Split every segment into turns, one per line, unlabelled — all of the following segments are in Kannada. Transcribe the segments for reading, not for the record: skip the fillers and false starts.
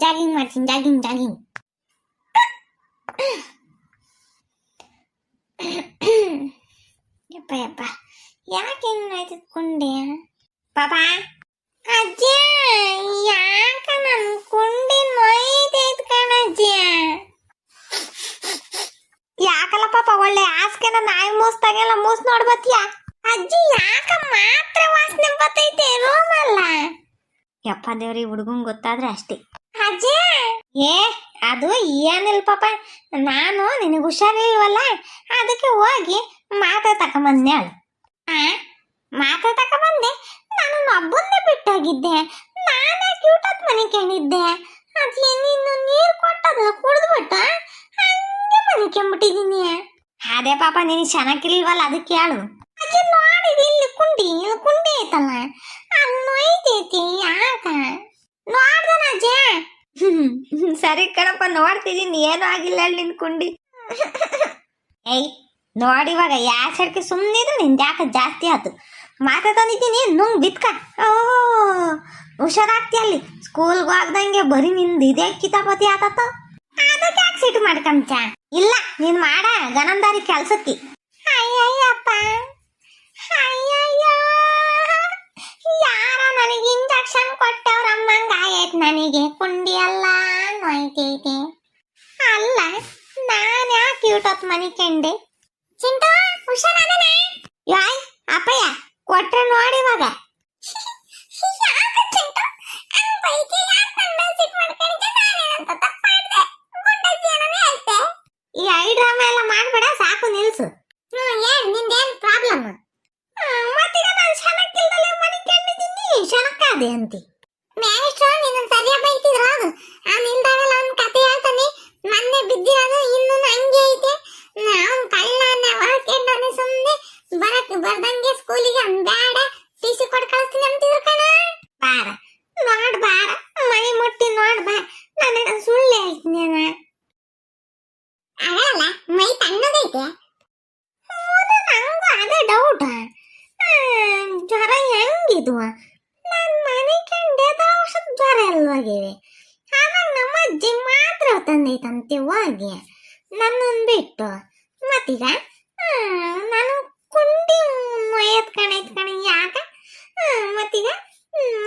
ಜಾಗಿಂಗ್ ಮಾಡ್ತೀನಿ, ಜಾಗಿಂಗ್ ಜಾಗಿಂಗ್. ಯಪ್ಪ ಯಪ್ಪ, ಯಾಕೆ ಹೆಂಗಾಯ್ತುಕೊಂಡೆ ಪಾಪ? ಅಜ್ಜ, ಯಾಕ ನನ್ ಕುಂಡಿ ನೋಯ್ತೈತ್ ಕಣಜ್ಜ. ಯಾಕಲ್ಲ ಪಾಪ, ಒಳ್ಳೆ ಹಾಸ್ಗೆನ ನಾಯಿ ಮೂಸ್ದಾಗೆಲ್ಲ ಮೂಸ್ ನೋಡ್ಬತ್ತೀಯ. ಅಜ್ಜಿ, ಯಾಕ ಮಾತ್ರ ವಾಸನೆ ಬರ್ತೈತೆ ರೂಮಲ್ಲ? ಯಪ್ಪ ದೇವ್ರಿ, ಹುಡುಗಂಗ್ ಗೊತ್ತಾದ್ರೆ ಅಷ್ಟೇ. ಅಜ್ಜಿ, ಅದು ಏನಿಲ್ಲ ಪಾಪ, ನಾನು ನಿನಗೆ ಹುಷಾರಿಲ್ವಲ್ಲ, ಅದಕ್ಕೆ ಹೋಗಿ ಮಾತ್ರೆ ತಕೊಂಬಂದೆ. ಮಾತ್ರೆ ತಕೊಂಬಂದೆ, ನಾನು ಒಬ್ಬನ್ನೇ ಬಿಟ್ಟೋಗಿದ್ದೆ. ನಾನೇ ಕ್ಯೂಟತ್ ಮನೆ ಕೇಳಿದ್ದೆ. ಅದೇ ನೀನು ನೀರು ಕೊಟ್ಟದ ಕುಡಿದ್ಬಿಟ್ಟ ಹಂಗೆ ಮನೆ ಕೆಂಬಿಟ್ಟಿದ್ದೀನಿ. ಅದೇ ಪಾಪ, ನೀನು ಚೆನ್ನಾಗಿಲ್ವಲ್ಲ ಅದಕ್ಕೆ ಹೇಳು. ಅಜ್ಜಿ ನೋಡಿದಿ, ಇಲ್ಲಿ ಕುಂಡಿ ಐತಲ್ಲ, ಅಲ್ಲಿ ನೋಯ್ತೈತಿ. ಯಾಕ ನೋಡ್ದನ ಅಜ್ಜ? ಸರಿ ಕಣಪ್ಪ, ನೋಡ್ತಿದ್ದೀನಿ, ಏನೂ ಆಗಿಲ್ಲ ನಿನ್ ಕುಂಡಿ. ಏಯ್ ನೋಡಿವಾಗ ಯಾಕೆ ಸುಮ್ಮನಿದ್ರು, ನಿಂದು ಯಾಕೆ ಜಾಸ್ತಿ ಆಯ್ತು. ಮಾತ್ರ ತಂದಿದ್ದೀನಿ, ನುಂಗ್ ಬಿತ್ಕ. ಹುಷಾರಾಗ್ತಿ ಅಲ್ಲಿ. ಸ್ಕೂಲ್ಗೆ ಹೋಗ್ದಂಗೆ ಬರೀ ನಿಂದು ಇದೇ ಕಿತಾಪತಿ ಆತತ್ತ. ಅದಕ್ಕೆ ಯಾಕೆ ಸಿಟ್ಟು ಮಾಡ್ಕೊಂತ? ಇಲ್ಲ, ನೀನ್ ಮಾಡ ಗನಂದಾರಿ ಕೆಲ್ಸಕ್ಕಿ. ಅಯ್ಯಯ್ಯಪ್ಪ, ಅಯ್ಯಯ್ಯೋ, ಯಾರ ನನಗೆ ಇಂಜೆಕ್ಷನ್ ಕೊಟ್ಟವ್ರಮ್ಮಂಗ ಆಯ್ತು. ನನಗೆ ಕುಂಡಿ ಎಲ್ಲ ನೋಯ್ತೈತೆ. ಅಲ್ಲ, ನಾನು ಯಾಕೆ ಯೂಟತ್ ಮನಿ ಕಂಡೆ? ಚಿಂಟು, ಹುಷಾರಾದನ? ಯಾಯ್ ಅಪ್ಪಯ್ಯ ಕೊಟ್ರೆ ನೋಡಿವಾಗ. ಈ ಐ ಡ್ರಾಮಾ ಎಲ್ಲ ಮಾಡ್ಬೇಡ, ಸಾಕು ನಿಲ್ಸು. ನಿಂದೇನ್ ಪ್ರಾಬ್ಲಮ್? ಮತ್ತೀಗ ನಾನು ಶನಕ್ಕಿಲ್ದಲೆ ಮನೆ ಕಂಡಿದ್ದೀನಿ, ಶನಕ್ಕಾದೆ ಅಂತಿ. ಮ್ಯಾನೇಜ್ರು ನಿನ್ನ ಸರಿಯಾಗಿ ಬೈತಿದ್ರು. ಅದು ಆ ನಿಲ್ದಾಗಲ್ಲ ಒಂದು ಕತೆ ಹೇಳ್ತಾನೆ. ಮೊನ್ನೆ ಬಿದ್ದಿರೋದು ಇನ್ನೂ ಹಂಗೆ ಐತೆ. ನಾವು ಕಳ್ಳನ ಹೊರಕೆಂಡನೆ ಸುಮ್ಮನೆ ಬರ್ದಂಗೆ ಸ್ಕೂಲಿಗೆ ಬೇಡ ಟಿಸಿ ಕೊಟ್ಟು ಕಳಿಸ್ತೀನಿ ಅಂತಿದ್ರು ಕಣ. ಬಾರ ನೋಡ್, ಬಾರ ಮೈ ಮುಟ್ಟಿ ನೋಡ್ ಬಾ. ನಾನು ಸುಳ್ಳು ಹೇಳ್ತೀನಿ. ಆಗಲ್ಲ, ಮೈ ತಣ್ಣಗೈತೆ. ನಂಗೂ ಅದೇ ಡೌಟ್, ಜ್ವರ ಹೆಂಗಿದ್ವ? ನಾನು ಮನೆ ಕಂಡೆದ ಔಷಧ ಜ್ವರ ಎಲ್ಲೋಗಿವೆ. ಆವಾಗ ನಮ್ಮ ಅಜ್ಜಿ ಮಾತ್ರ ತಂದೈತಂತೆ ಹೋಗಿ ನನ್ನನ್ನು ಬಿಟ್ಟು. ಮತ್ತೀಗ ನಾನು ಕುಂಡಿ ಎತ್ಕಣೈತ್ ಕಣ. ಯಾಕ ಮತ್ತೀಗ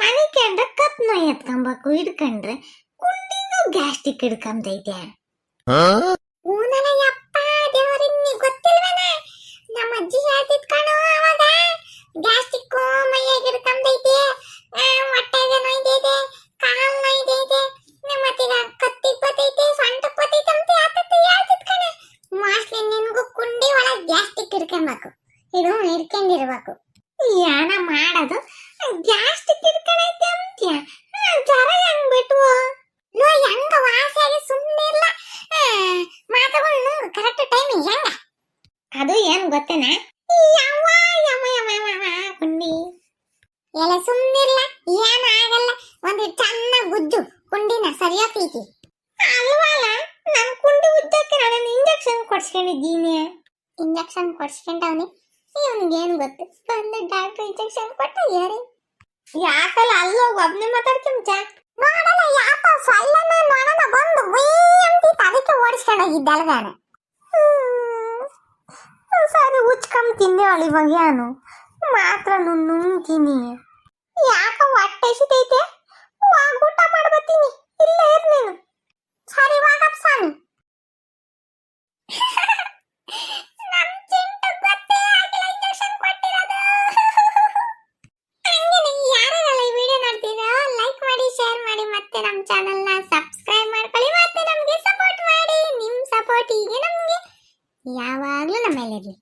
ಮನೆ ಕಂಡ್ರೆ ಕತ್ ನೋಯ್ ಎತ್ಕೊಂಬೇಕು, ಹಿಡ್ಕೊಂಡ್ರೆ ಕುಂಡಿಗೂ ಗ್ಯಾಸ್ಟಿಕ್ ಹಿಡ್ಕೊಂತೈತೆ. ಊನಲ್ಲ ಯಪ್ಪ ದೇವರಿ, ಗೊತ್ತಿಲ್ವನ? ನಮ್ಮ ಅಜ್ಜಿ ಹೇಳ್ತಿದ್ ಕಣೋ ಅವಾಗ, ಗ್ಯಾಸ್ಟಿಕ್ ಮೈಯಾಗ ಹಿಡ್ಕೊಂತೈತೆ, ಹೊಟ್ಟೆಗೆ ನೋಯ್ತೈತೆ, ಕಾಲು ನೋಯ್ತೈತೆ, ಮತ್ತೀಗ ಕತ್ತಿಗೆ ಬತ್ತೈತೆ, ಸೊಂಟಕ್ಕೆ ಬತ್ತೈತೆ ಅಂತ ಹೇಳ್ತಿದ್ ಕಣ. ಮೋಸ್ಟ್ಲಿ ನಿನ್ಗೂ ಕುಂಡಿ ಒಳಗೆ ಗ್ಯಾಸ್ಟಿಕ್ ಹಿಡ್ಕೊಬೇಕು, ಇದು ಹಿಡ್ಕೊಂಡಿರ್ಬೇಕು. ಏನ ಮಾಡೋದು? ಗ್ಯಾಸ್ಟಿಕ್ ಹಿಡ್ಕೊಂಡೈತೆ ಅಂತ್ಯ, ಜ್ವರ ಹೆಂಗ್ ಬಿಟ್ವು? ನೋ ಹೆಂಗ ವಾಸಿಯಾಗಿ ಸುಮ್ಮನೆ ಇಲ್ಲ, ಮಾತುಗಳು ಕರೆಕ್ಟ್ ಟೈಮಿಗೆ ಹೆಂಗ? ಅದು ಏನ್ ಗೊತ್ತೇನ? ಕುಂಡಿ ಎಲ್ಲ ಸುಮ್ಮನಿರ್ಲ, ಏನ ಆಗಲ್ಲ. ಒಂದು ಚೆನ್ನಾಗಿ ಉಜ್ಜು, ಕುಂಡಿನ ಸರಿಯಾಗ್ತೈತಿ. ಅಲ್ವಲ್ಲ, ನಾನು ಕುಂಡಿ ಉಜ್ಜಕ್ಕೆ ನಾನು ಇಂಜೆಕ್ಷನ್ ಕೊಡ್ಸ್ಕೊಂಡಿದ್ದೀನಿ. ಇಂಜೆಕ್ಷನ್ ಕೊಡ್ಸ್ಕೊಂಡವನಿ, ಇವನಿಗೇನು ಗೊತ್ತು? ಬಂದು ಡಾಕ್ಟರ್ ಇಂಜೆಕ್ಷನ್ ಕೊಟ್ಟಿದ್ದಾರೆ. ಯಾಕಲ್ಲ ಅಲ್ಲೋಗಿ ಒಬ್ನೇ ಮಾತಾಡ್ಕೊಂತ ನೋಡಲ್ಲ, ಯಾಕ ಸೊಲ್ಲನ ನೋಡೋಣ ಬಂದು ಅಂತ ಅದಕ್ಕೆ ಓಡಿಸ್ಕೊಂಡೋಗಿದ್ದೆ ಅಲ್ಗಾನ. ಸರಿ ಉಚ್ಕೊಂತೀನಿ ಅವಳು. ಇವಾಗ ಏನು ಮಾತ್ರ ನುಂಗ್ತೀನಿ. ಯಾಕ ಹೊಟ್ಟೆ ಸಿತೈತೆ? ಊಟ ಮಾಡ್ಬತ್ತೀನಿ, ಇಲ್ಲೇ ಇರ್ ನೀನು. ಸರಿ ವಾಗಪ್ಪ ಸ್ವಾಮಿ. ನಮ್ ಚಿಂಟು ಗೊತ್ತೇ ಆಗಿಲ್ಲ ಇಂಜೆಕ್ಷನ್ ಕೊಟ್ಟಿರೋದು. ಹಂಗೇನೆ ಯಾರೆಲ್ಲ ಈ ವಿಡಿಯೋ ನೋಡ್ತೀರಾ ಲೈಕ್ ಮಾಡಿ, ಶೇರ್ ಮಾಡಿ, ಮತ್ತೆ ನಮ್ಮ ಚಾನೆಲ್ನ ಸಬ್ಸ್ಕ್ರೈಬ್ ಮಾಡ್ಕೊಳ್ಳಿ, ಮತ್ತೆ ನಮಗೆ ಸಪೋರ್ಟ್ ಮಾಡಿ. ನಿಮ್ಮ ಸಪೋರ್ಟ್ ಹೀಗೆ ನಮಗೆ ಯಾವಾಗಲೂ ನಮ್ಮ ಮೇಲೆ ಇರಲಿ.